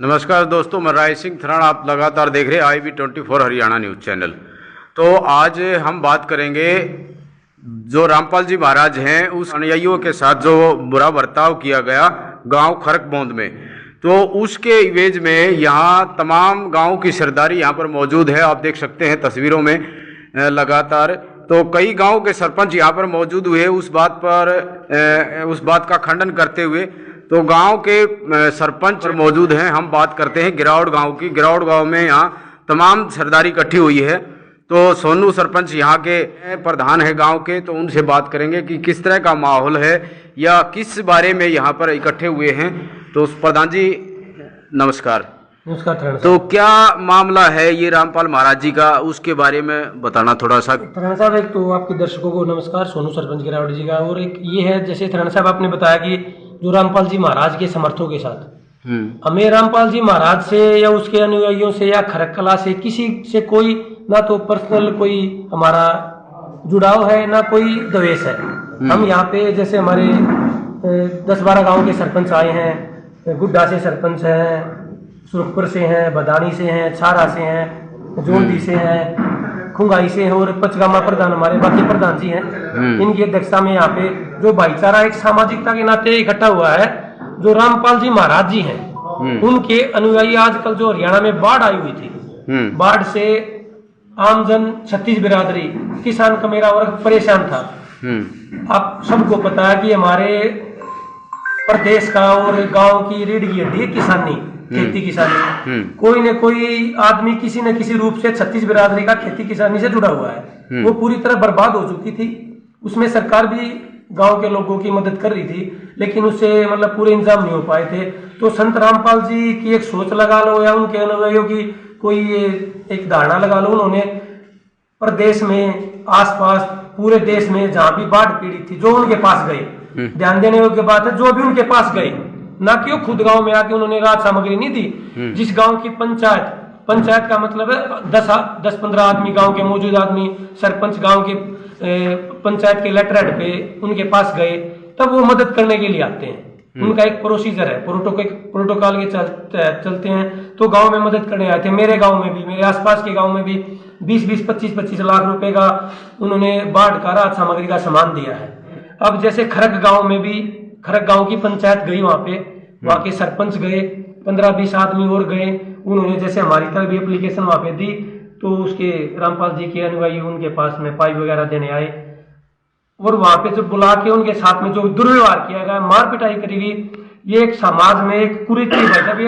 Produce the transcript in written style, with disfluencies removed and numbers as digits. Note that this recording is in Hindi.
नमस्कार दोस्तों, मैं राय सिंह थरान। आप लगातार देख रहे हैं IB24 हरियाणा न्यूज़ चैनल। तो आज हम बात करेंगे जो रामपाल जी महाराज हैं उस अनुयायियों के साथ जो बुरा बर्ताव किया गया गांव खरकबोंद में, तो उसके इवेज में यहाँ तमाम गांव की सरदारी यहाँ पर मौजूद है। आप देख सकते हैं तस्वीरों में लगातार। तो कई गांव के सरपंच यहाँ पर मौजूद हुए उस बात का खंडन करते हुए। तो गांव के सरपंच मौजूद हैं। हम बात करते हैं गिरावड़ गांव की। गिरावड़ गांव में यहाँ तमाम सरदारी इकट्ठी हुई है। तो सोनू सरपंच यहाँ के प्रधान है गांव के, तो उनसे बात करेंगे कि किस तरह का माहौल है या किस बारे में यहाँ पर इकट्ठे हुए हैं। तो प्रधान जी नमस्कार। नमस्कार। तो क्या मामला है ये रामपाल महाराज जी का, उसके बारे में बताना थोड़ा सा। थराना साहब, एक तो आपके दर्शकों को नमस्कार, सोनू सरपंच गिरावड़ जी का। और एक ये है, जैसे थराना साहब आपने बताया कि जो रामपाल जी महाराज के समर्थकों के साथ हमें रामपाल जी महाराज से या उसके अनुयायियों से या खरक कला से किसी से कोई ना तो पर्सनल कोई हमारा जुड़ाव है ना कोई द्वेष है। हम यहाँ पे जैसे हमारे 10-12 गांव के सरपंच आए हैं। गुड्डा से सरपंच हैं, सुरखपुर से हैं, बदानी से हैं, छारा से हैं, जोंडी से हैं, खुंगाई से हैं और पचगामा प्रधान हमारे बाकी प्रधान जी हैं। इनकी अध्यक्षता में यहाँ पे जो भाईचारा एक सामाजिकता के नाते इकट्ठा हुआ है, जो रामपाल जी महाराज जी हैं उनके अनुयायी। आजकल जो हरियाणा में बाढ़ आई हुई थी, बाढ़ से आमजन, छत्तीस बिरादरी, किसान का मेरा वर्ग परेशान था। आप सबको पता है कि हमारे प्रदेश का और गांव की रीढ़ की हड्डी किसानी, खेती किसानी। कोई न कोई आदमी किसी न किसी रूप से छत्तीस बिरादरी का खेती किसानी से जुड़ा हुआ है। वो पूरी तरह बर्बाद हो चुकी थी। उसमें सरकार भी गांव के लोगों की मदद कर रही थी, लेकिन उससे मतलब पूरे इंतजाम नहीं हो पाए थे। तो संत रामपाल जी की एक सोच लगा लो या उनके अनुयायियों की कोई एक धारणा लगा लो, उन्होंने प्रदेश में आसपास पूरे देश में जहां भी बाढ़ पीड़ित थी, जो उनके पास गए, ध्यान देने योग्य बात है, जो भी उनके पास गए, ना कि वो खुद गांव में आके उन्होंने राहत सामग्री नहीं दी। जिस गांव की पंचायत का मतलब है 10-15 आदमी, गांव के मौजूद आदमी, सरपंच गांव के पंचायत के लेटर हेड पे उनके पास गए, तब वो मदद करने के लिए आते हैं। उनका एक प्रोसीजर है, प्रोटोकॉल के चलते हैं। तो गांव में मदद करने आए थे। मेरे गांव में भी, मेरे आसपास के गांव में भी 20-20, 25-25 लाख रुपए का उन्होंने बाढ़ का राहत सामग्री का सामान दिया है। अब जैसे खरक गांव में भी, खरक गांव की पंचायत गई वहां पे, वहां के सरपंच गए, 15-20 आदमी और गए। उन्होंने जैसे हमारी तरफ भी एप्लीकेशन वहां पे दी, तो उसके रामपाल जी के अनुयायी उनके पास में पाइप वगैरह देने आए और वहां पे जो बुला के उनके साथ में जो दुर्व्यवहार किया गया, मार पिटाई करी गई, ये एक समाज में एक कुरीति है। जब ये